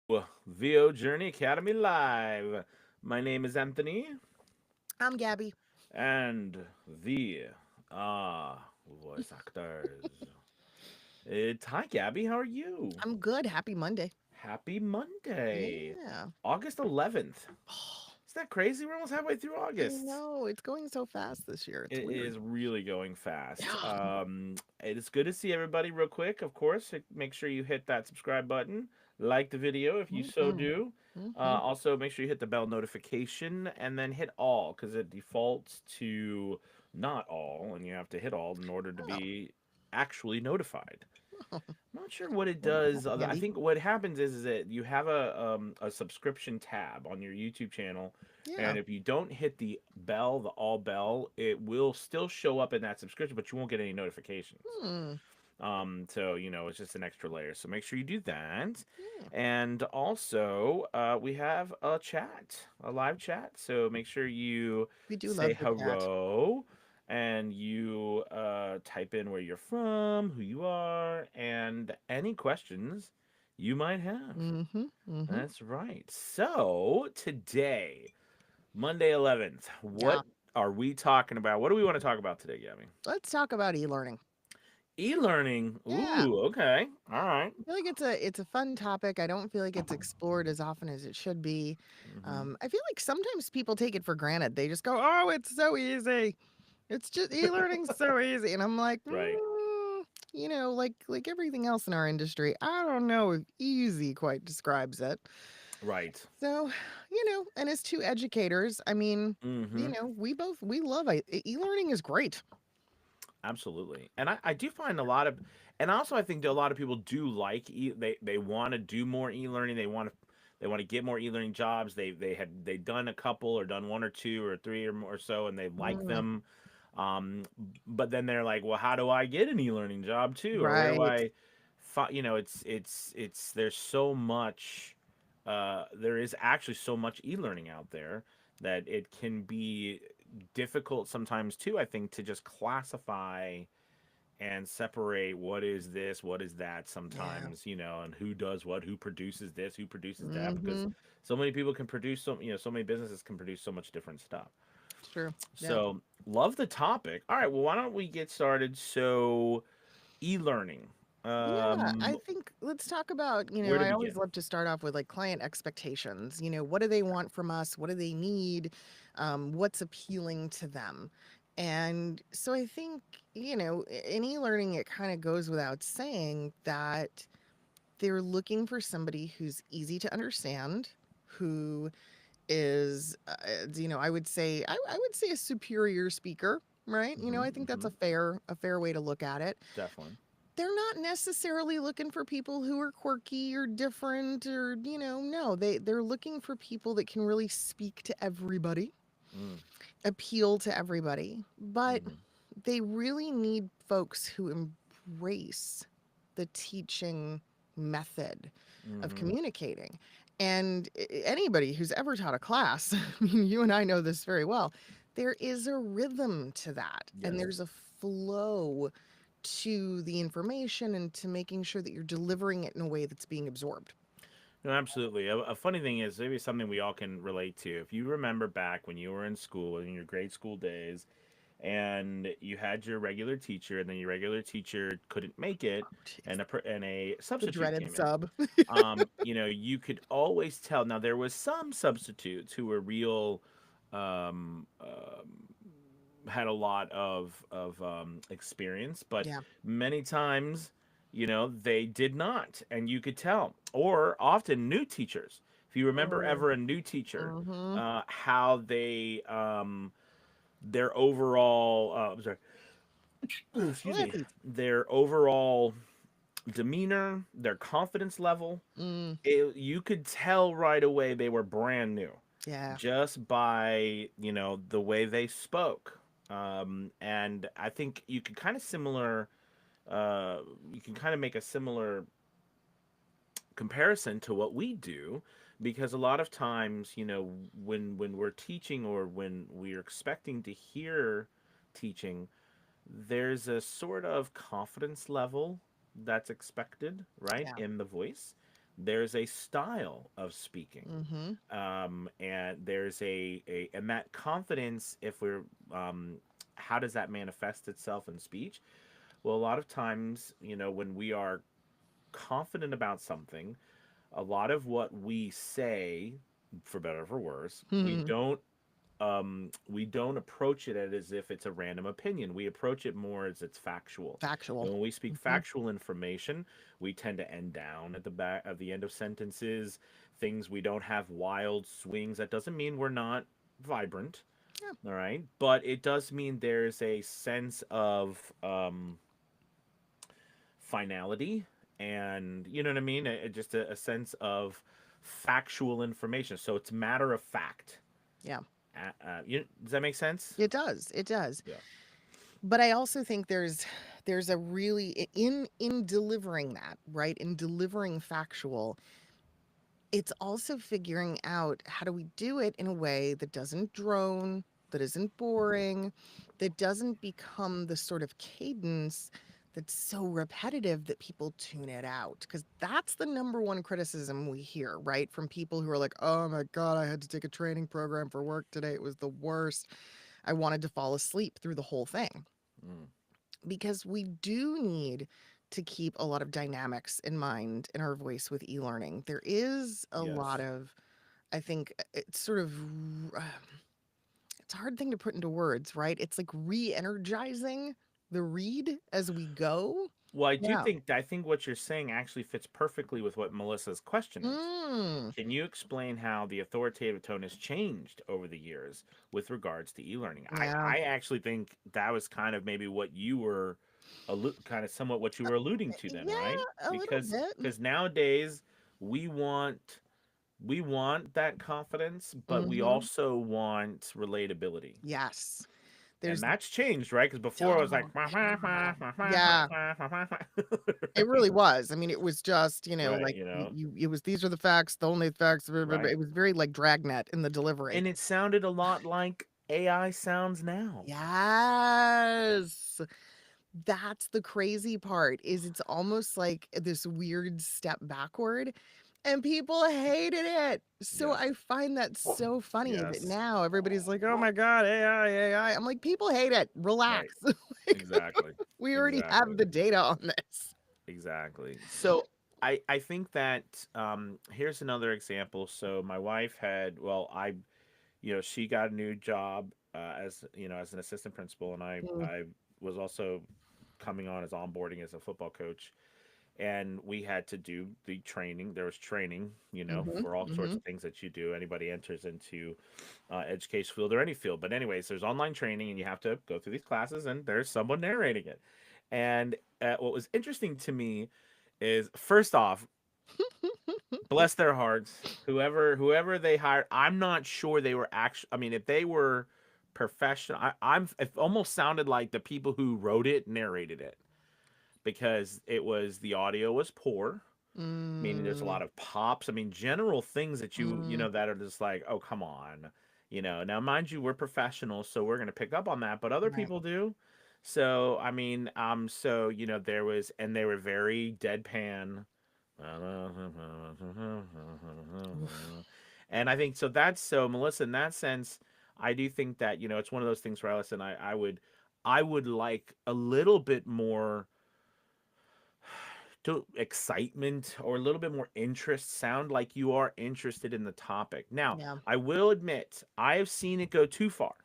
VO Journey Academy Live. My name is Anthony, I'm Gabby. and the voice actors. It's hi, Gabby. How are you? I'm good. Happy Monday. Happy Monday, Yeah. August 11th. Is that crazy? We're almost halfway through I August. know it's going so fast this year. It's It weird. is really going fast. Yeah. It is good to see everybody real quick. Of course, make sure you hit that subscribe button, like the video if you so hmm do. hmm Also, make sure you hit the bell notification and then hit all because it defaults to not all, and you have to hit all in order to Oh, be actually notified. I'm not sure what it well, does. I handy. think what happens is that you have a subscription tab on your YouTube channel, Yeah. and if you don't hit the bell, the all bell, it will still show up in that subscription, but you won't get any notifications. Hmm. So it's just an extra layer. So make sure you do that. Yeah. And also, we have a chat, a live chat. So make sure you We do say love the chat. hello and you type in where you're from, who you are, and any questions you might have. Mm-hmm. Mm-hmm. That's right. So today, Monday 11th, Yeah. what are we talking about? What do we want to talk about today, Gabby? Let's talk about e-learning. E-learning. Yeah. Ooh, okay. All right. I feel like it's a fun topic. I don't feel like it's explored as often as it should be. Mm-hmm. I feel like sometimes people take it for granted. They just go, "Oh, it's so easy." It's just e-learning's so easy, and I'm like, Right. like everything else in our industry, I don't know if easy quite describes it. Right. So, and as two educators, I mean, Mm-hmm. we love e-learning is great. Absolutely. And I do find a lot of, and also I think that a lot of people do like they want to do more e-learning. They want to get more e-learning jobs. They done a couple or done one or two or three or more or so, and they like Mm, them. Um, but then they're like, well, how do I get an e-learning job too, or where do right. I, it's there's so much. There is actually so much e-learning out there that it can be difficult sometimes too, I think, to just classify and separate what is this, what is that Yeah. sometimes, and who does what, who produces this, who produces that, because Mhm. so many people can produce so many businesses can produce so much different stuff. It's true. Yeah. So love the topic. All right, well, why don't we get started? So e-learning. Yeah, Um, I think let's talk about, where to I always begin? love to start off with like client expectations. What do they want from us? What do they need? What's appealing to them? And so I think, in e-learning, it kind of goes without saying that they're looking for somebody who's easy to understand, who is, I would say a superior speaker, right? Mm-hmm, I think that's mm-hmm, a fair way to look at it. definitely. They're not necessarily looking for people who are quirky or different or, no, they're looking for people that can really speak to everybody, Mm, appeal to everybody, but mm-hmm, they really need folks who embrace the teaching method of mm-hmm. communicating. And anybody who's ever taught a class, I mean, you and I know this very well, there is a rhythm to that, and Yes. there's a flow to the information and to making sure that you're delivering it in a way that's being absorbed. No, absolutely. A funny thing is, maybe something we all can relate to. If you remember back when you were in school, in your grade school days, and you had your regular teacher, and then your regular teacher couldn't make it, Jeez. and a The substitute dreaded came in. sub. You could always tell. Now there was some substitutes who were real, had a lot of experience, but Yeah. many times, they did not, and you could tell. Or often new teachers. If you remember ever a new teacher, Mm-hmm. how their overall, I'm sorry, Oh, excuse that's me, easy. their overall demeanor, their confidence level, Mm, you could tell right away they were brand new yeah. just by the way they spoke. And I think uh, you can kind of make a similar comparison to what we do, because a lot of times, when we're teaching or when we're expecting to hear teaching, there's a sort of confidence level that's expected, right, Yeah. in the voice. there's a style of speaking, Mm-hmm. and there's and that confidence, if we're how does that manifest itself in speech? Well, a lot of times, when we are confident about something, a lot of what we say, for better or for worse, we don't approach it as if it's a random opinion. We approach it more as it's factual. Factual. And when we speak Mm-hmm. factual information, we tend to end down at the back of the end of sentences. Things, we don't have wild swings. That doesn't mean we're not vibrant, Yeah. all right? But it does mean there's a sense of finality, and you know what I mean. Just a sense of factual information. So it's matter of fact. Yeah. Does that make sense? It does. It does. Yeah. But I also think there's a really in delivering that, right? In delivering factual, it's also figuring out how do we do it in a way that doesn't drone, that isn't boring, that doesn't become the sort of cadence that's so repetitive that people tune it out. Because that's the number one criticism we hear, right? From people who are like, oh my God, I had to take a training program for work today. It was the worst. I wanted to fall asleep through the whole thing. Mm. Because we do need to keep a lot of dynamics in mind in our voice with e-learning. There is a lot Yes. of, I think it's sort of, uh, it's a hard thing to put into words, right? It's like re-energizing the read as we go. Well, Yeah. I think what you're saying actually fits perfectly with what Melissa's question is. Mm, Can you explain how the authoritative tone has changed over the years with regards to e-learning? yeah. I actually think that was kind of maybe what you were kind of somewhat what you were alluding to then, right? Yeah, a little Because bit. nowadays we want that confidence, but we Hmm. also want relatability. Yes. And There's, that's changed, right? Because before it was like, oh, yeah. It really was. I mean, it was just, right, like it was these are the facts, the only facts. Blah, blah, blah. right. It was very like Dragnet in the delivery. And it sounded a lot like AI sounds now. Yes. That's the crazy part is it's almost like this weird step backward and people hated it. So Yes. I find that so funny that Yes. now everybody's like, "Oh my God, AI, AI." I'm like, "People hate it. Right. Relax." Like, Exactly. we already have Exactly. the data on this. Exactly. So I think that here's another example. So my wife had, well, she got a new job as as an assistant principal, and Mm, I was also coming on as onboarding as a football coach, and we had to do the training. There was training, mhm, for all sorts mhm. of things that you do. Anybody enters into education field or any field, but anyways, there's online training, and you have to go through these classes, and there's someone narrating it. And what was interesting to me is, first off, bless their hearts, whoever they hired. I'm not sure they were actually. I mean, if they were professional, it almost sounded like the people who wrote it narrated it, because the audio was poor, meaning there's a Mm, lot of pops. I mean, general things that mm, that are just like, oh, come on. Now mind you, we're professionals, so we're going to pick up on that, but other right. people do. So, I mean, there was, and they were very deadpan. Oof. And I think so Melissa, in that sense, I do think that, it's one of those things where I would like a little bit more to excitement, or a little bit more interest. Sound like you are interested in the topic. Now, Yeah. I will admit, I have seen it go too far.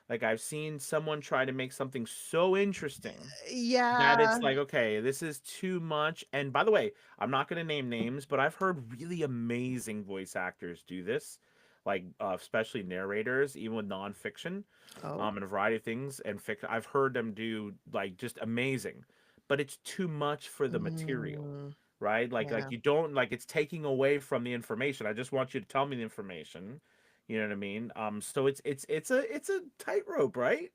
Like, I've seen someone try to make something so interesting that Yeah. it's like, okay, this is too much. And by the way, I'm not going to name names, but I've heard really amazing voice actors do this, like especially narrators, even with nonfiction, Oh. and a variety of things. And fiction, I've heard them do like just amazing, but it's too much for the material, Mm, right? yeah. You don't, like, it's taking away from the information. I just want you to tell me the information. You know what I mean? So it's a tightrope, right?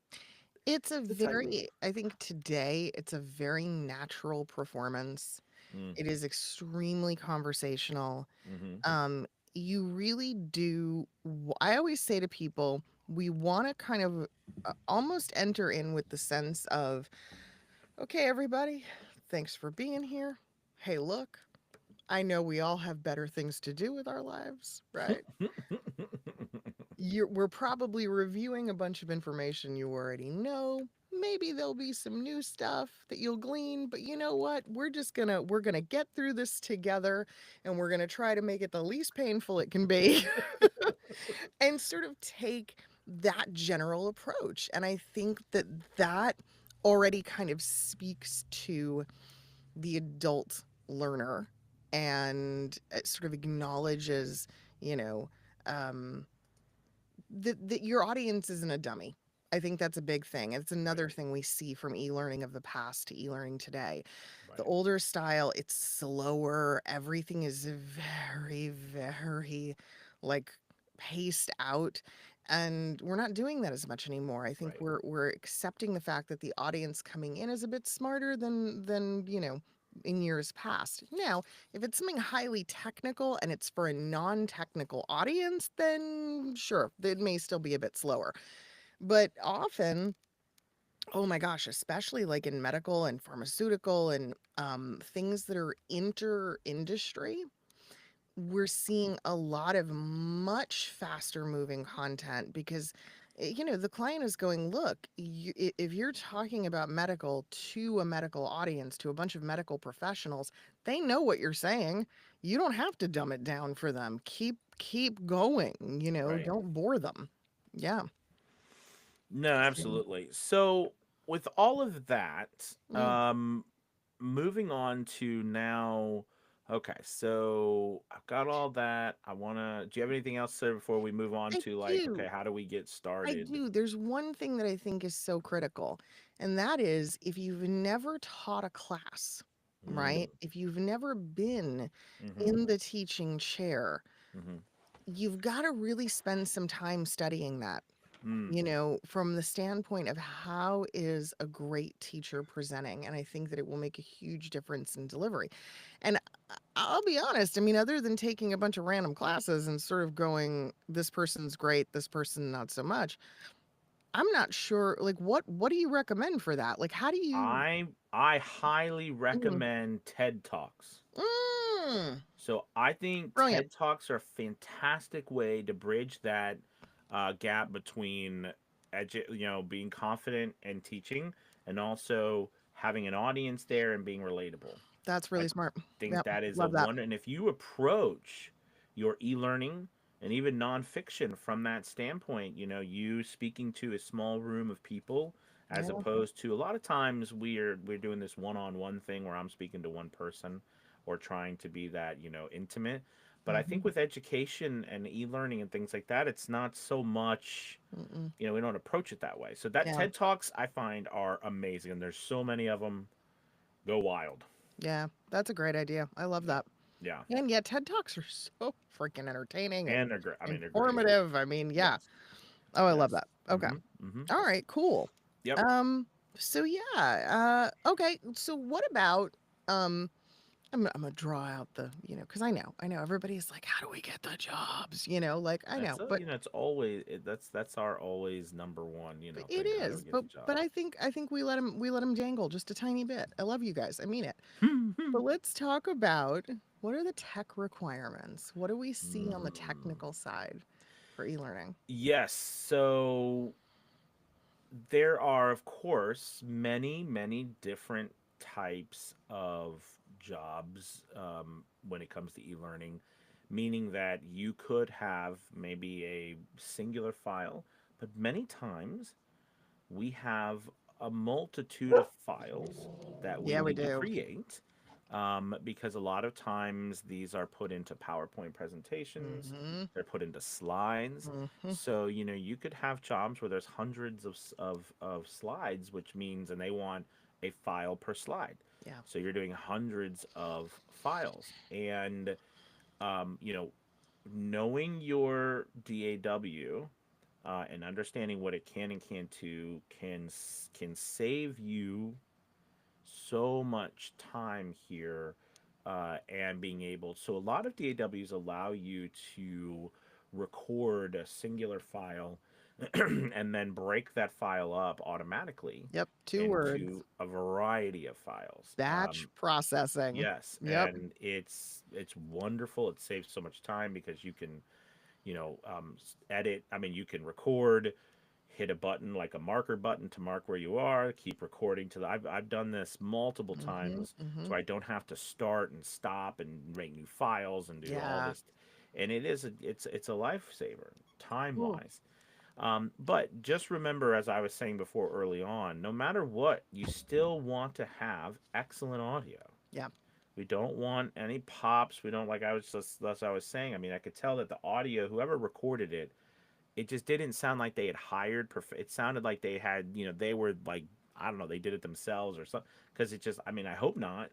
It's a It's a tightrope. very, I think today it's a very natural performance. Mm, It is extremely conversational. mm-hmm. Um, you really do. I always say to people, we want to kind of almost enter in with the sense of, okay, everybody, thanks for being here. Hey, look, I know we all have better things to do with our lives, right? We're probably reviewing a bunch of information you already know. Maybe there'll be some new stuff that you'll glean, but you know what? We're gonna get through this together, and we're gonna try to make it the least painful it can be, and sort of take that general approach. And I think that that already kind of speaks to the adult learner, and it sort of acknowledges, you know, um, that your audience isn't a dummy. I think that's a big thing. It's Right. another thing we see from e-learning of the past to e-learning today. The Right. older style, it's slower. Everything is very, very like paced out. And we're not doing that as much anymore. I think Right. we're accepting the fact that the audience coming in is a bit smarter than, in years past. Now, if it's something highly technical and it's for a non-technical audience, then sure, it may still be a bit slower. But often, oh my gosh, especially like in medical and pharmaceutical and things that are inter-industry, we're seeing a lot of much faster moving content because the client is going, look, if you're talking about medical to a medical audience, to a bunch of medical professionals, they know what you're saying. You don't have to dumb it down for them. Keep going, Right. don't bore them. Yeah. No, So, absolutely. So, with all of that, mm, moving on to now. Okay, so I've got all that. Do you have anything else to say before we move on I to like, okay, do. how do we get I started? do. There's one thing that I think is so critical, and that is if you've never taught a class, Mm, right? If you've never been mm-hmm, in the teaching chair, mm-hmm, you've got to really spend some time studying that, mm, from the standpoint of how is a great teacher presenting. And I think that it will make a huge difference in delivery. And I'll be honest, I mean, other than taking a bunch of random classes and sort of going, this person's great, this person not so much, I'm not sure, like, what do you recommend for that? Like, how do you I highly mm, recommend TED Talks. mm, So I think brilliant. TED Talks are a fantastic way to bridge that gap between being confident and teaching, and also having an audience there and being relatable. That's I really smart. think Yep, that is a love that. one. And if you approach your e-learning and even nonfiction from that standpoint, you speaking to a small room of people, as Yeah. opposed to a lot of times we're doing this one-on-one thing where I'm speaking to one person or trying to be that, intimate. But I think Mhm, with education and e-learning and things like that, it's not so much, mm-mm. we don't approach it that way. So that Yeah, TED Talks I find are amazing, and there's so many of them. Go wild. yeah, that's a great idea. I love Yeah. that. Yeah. And yeah, TED Talks are so freaking entertaining and And they're great. I mean, they're great. informative. I mean, yeah. Yes. Oh, I love Yes. that. Okay. Mhm. Mhm. All right, cool. Yep. Um, so yeah, okay. So what about um I'm gonna draw out the, because I know everybody's like, how do we get the jobs? Like I know, but It's always that's our always number one, it thing. How do we is. get But the but jobs? I think we let them dangle just a tiny bit. I love you guys. I mean it. But let's talk about what are the tech requirements? What do we see on the Mm. technical side for e-learning? Yes. So there are, of course, many, many different types of jobs when it comes to e-learning, meaning that you could have maybe a singular file, but many times we have a multitude of files that we Yeah, we need to do. create, because a lot of times these are put into PowerPoint presentations, Mm-hmm. they're put into slides. Mm-hmm. So, you could have jobs where there's hundreds of slides, which means, and they want a file per slide. Yeah. So you're doing hundreds of files. And, um, you know, knowing your DAW and understanding what it can and can't do can save you so much time here, and being able. So a lot of DAWs allow you to record a singular file and then break that file up automatically Yep. 2 words. into a variety of files. Batch processing. Yes, Yep. and it's wonderful. It saves so much time because you can, edit. I mean, you can record, hit a button like a marker button to mark where you are, keep recording to the. I've done this multiple Mhm. times, so Mhm. I don't have to start and stop and make new files and do all Yeah. this. And it's a lifesaver time Ooh. wise. But just remember, as I was saying before early on, no matter what, you still want to have excellent audio. Yeah. We don't want any pops. We don't like I was just that's what I was saying. I mean, I could tell that the audio, whoever recorded it, it just didn't sound like they had hired. It sounded like they had, they were like I don't know, they did it themselves or something. Because it just, I mean, I hope not,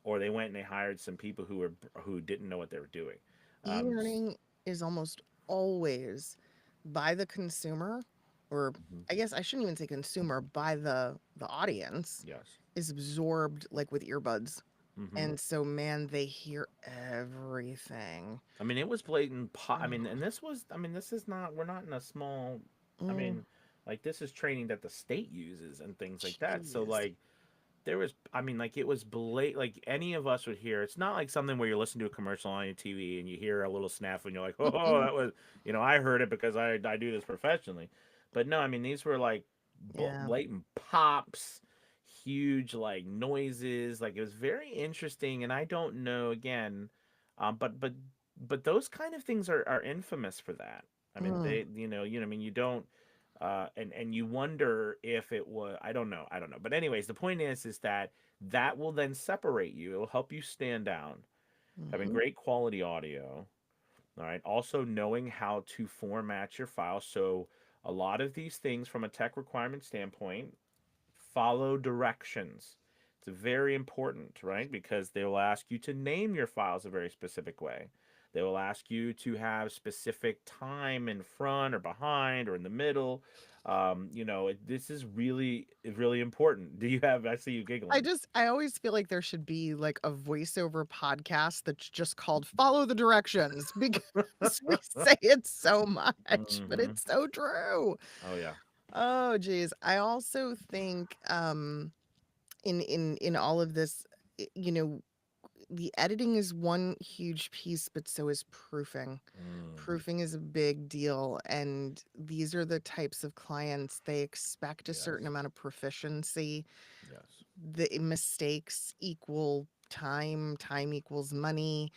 or they went and they hired some people who didn't know what they were doing. Um, E-learning is almost always by the consumer, or mhm, I guess I shouldn't even say consumer, by the audience, yes. is absorbed like with earbuds. Hmm. And so, man, they hear everything. I mean, it was blatant. I Oh, mean, and this was. I mean, this is not. We're not in a small. I mm, mean, like this is training that the state uses and things like that. So jeez. like there was. I mean, like it was blatant. Like any of us would hear. It's not like something where you're listening to a commercial on your TV and you hear a little snafu and you're like, oh, that was. I heard it because I do this professionally. But no, I mean these were like Yeah. blatant pops, huge like noises. Like it was very interesting, and I don't know again, but those kind of things are infamous for that. I mean, Mm, they, I mean, you don't, and you wonder if it was. I don't know. But anyways, the point is that that will then separate you. It will help you stand down. Having mhm. great quality audio. All right. Also knowing how to format your file. So a lot of these things, from a tech requirement standpoint, follow directions. It's very important, right? Because they will ask you to name your files a very specific way. They will ask you to have specific time in front or behind or in the middle. This is really important. Do you have? I see you giggling. I always feel like there should be like a voiceover podcast that's just called Follow the Directions because we say it so much, but Hmm. it's so true. Oh yeah. Oh geez. I also think in all of this, you know, the editing is one huge piece, but so is proofing. Mm, Proofing is a big deal, and these are the types of clients they expect a certain yes. amount of proficiency. Yes. The mistakes equal time, time equals money.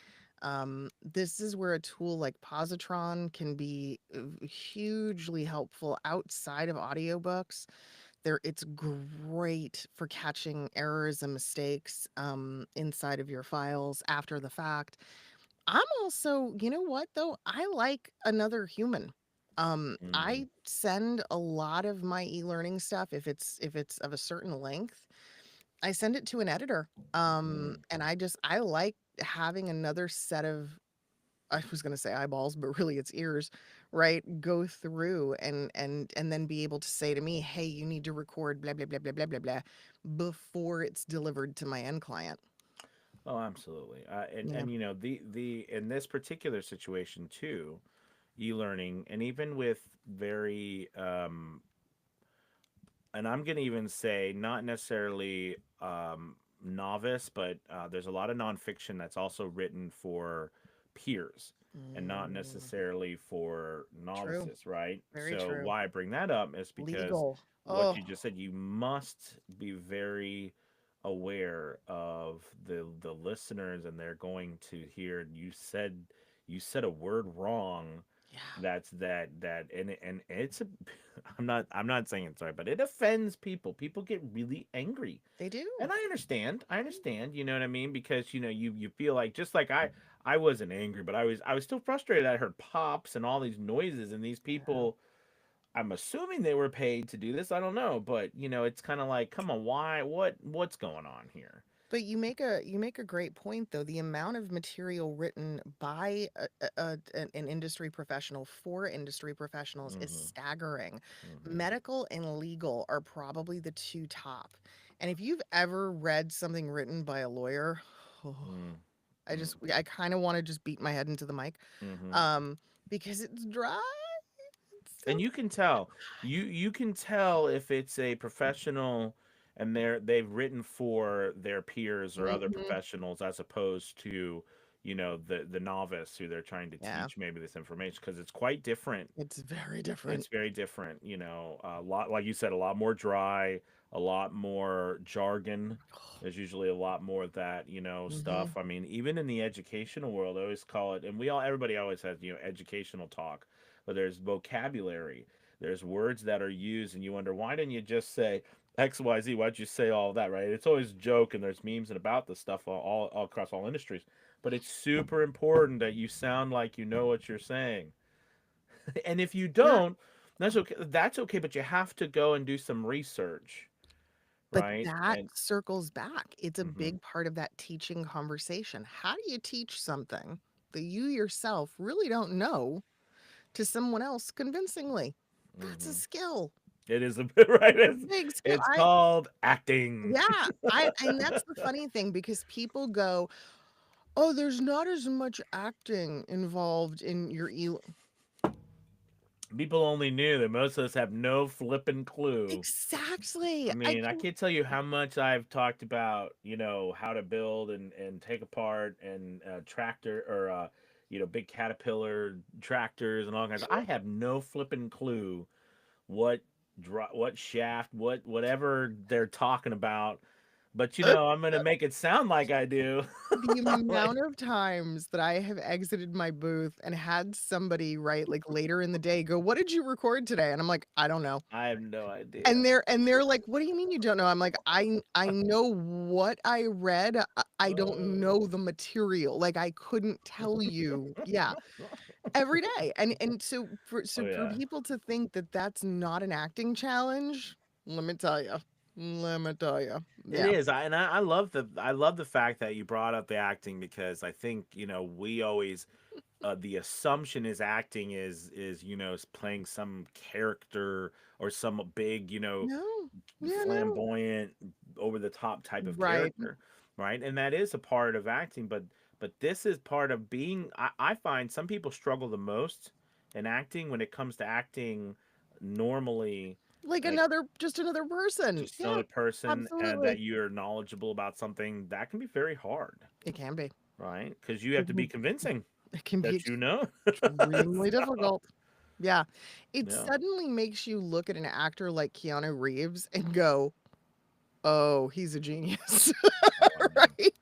This is where a tool like Positron can be hugely helpful outside of audiobooks. It's great for catching errors and mistakes inside of your files after the fact. I'm also, you know what though? I like another human. Mm, I send a lot of my e-learning stuff if it's of a certain length. I send it to an editor. mm. And I like having another set of, I was going to say eyeballs, but really it's ears, right? Go through and then be able to say to me, "Hey, you need to record blah blah blah blah blah blah blah," before it's delivered to my end client. Oh, absolutely. And Yeah. the in this particular situation too, e-learning, and even with very and I'm gonna even say not necessarily novice, but there's a lot of nonfiction that's also written for peers and not Mm, necessarily for true. novices, right? Very So true. why I bring that up is because Legal. what Oh, you just said, you must be very aware of the listeners, and they're going to hear you said a word wrong. yeah, And it's a I'm not saying it's right, but it offends people. People get really angry. they do. And I understand, you know what I mean? Because you feel like, just like I wasn't angry, but I was still frustrated. I heard pops and all these noises, and these Yeah. people, I'm assuming they were paid to do this. I don't know, but it's kind of like, come on, why what's going on here? But you make a great point though. The amount of material written by an industry professional for industry professionals is Mhm. staggering. Mhm. Medical and legal are probably the two top. And if you've ever read something written by a lawyer, Mm. Mm. I kind of want to just beat my head into the mic, Mhm. um, because it's dry. And you can tell. You can tell if it's a professional and they've written for their peers or other Mhm. professionals as opposed to, the novice who they're trying to Yeah, teach maybe this information because it's quite different. it's very different. It's very different, a lot, like you said, a lot more dry, a lot more jargon. There's usually a lot more of that, Mhm. stuff. I mean, even in the educational world, I always call it, and everybody always has, educational talk, but there's vocabulary. There's words that are used, and you wonder, why didn't you just say X, Y, Z? Why'd you say all that, right? It's always a joke, and there's memes and about this stuff all across all industries. But it's super important that you sound like you know what you're saying. And if you Yeah. don't, that's okay, but you have to go and do some research, But right? that And circles back. It's a mhm, big part of that teaching conversation. How do you teach something that you yourself really don't know to someone else convincingly? That's a mhm. skill. It is a bit right. A It's, big skill. it's called acting. Yeah, I and that's the funny thing because people go, "Oh, there's not as much acting involved in your People only knew that most of us have no flippin' clue. Exactly. I I mean, I can can't tell you how much I've talked about, how to build and take apart and tractor or big Caterpillar tractors and all kinds. I have no flippin' clue what what shaft, whatever they're talking about. But I'm gonna make it sound like I do. the Like amount of times that I have exited my booth and had somebody, right, like later in the day go, "What did you record today?" And I'm like, "I don't know." I have no idea. And they're like, "What do you mean you don't know?" I'm like, I know what I read. I don't Uh, know the material. Like I couldn't tell you." Yeah, every day. And oh so for yeah. people to think that that's not an acting challenge, let me tell you. Let me tell you. It Yeah. is. I love the fact that you brought up the acting because I think, we always the assumption is acting is playing some character or some big, No. Yeah, no. flamboyant, over the top type of Right. character, right? And that is a part of acting, but this is part of being. I find some people struggle the most in acting when it comes to acting normally, Like like just another person. just Yeah, another person, and that absolutely. you're knowledgeable about something that can be very hard, It can be. right? Because you have It to be can convincing it can be that you know. extremely So, difficult. Yeah. It yeah. suddenly makes you look at an actor like Keanu Reeves and go, "Oh, he's a genius." Oh, I know. Right?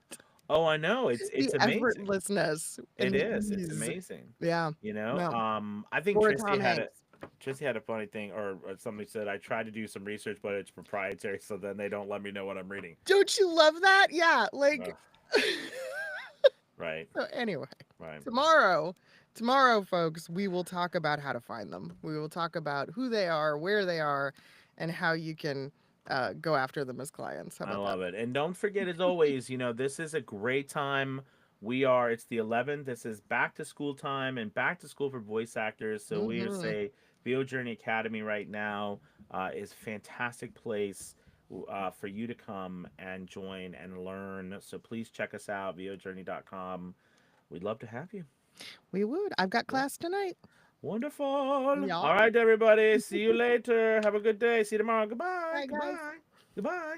Oh, I know. It's The amazing. effortlessness and It the is. It's ease. amazing. Yeah. No. I think Or Tom Hanks. Trissy had a funny thing, or somebody said I tried to do some research, but it's proprietary, so then they don't let me know what I'm reading. Don't you love that? Yeah, like Ugh, right, so anyway, right. tomorrow, tomorrow, folks, we will talk about how to find them. We will talk about who they are, where they are, and how you can go after them as clients. How I about that? love it. And don't forget, as always, this is a great time. It's the 11th. This is back to school time and back to school for voice actors. So we would Hmm. say VO Journey Academy right now is a fantastic place for you to come and join and learn. So please check us out, vojourney.com. We'd love to have you. We would. I've got Yeah. class tonight. Wonderful. Yeah. All right, everybody. See you later. Have a good day. See you tomorrow. Goodbye. Bye, guys. Goodbye. Goodbye.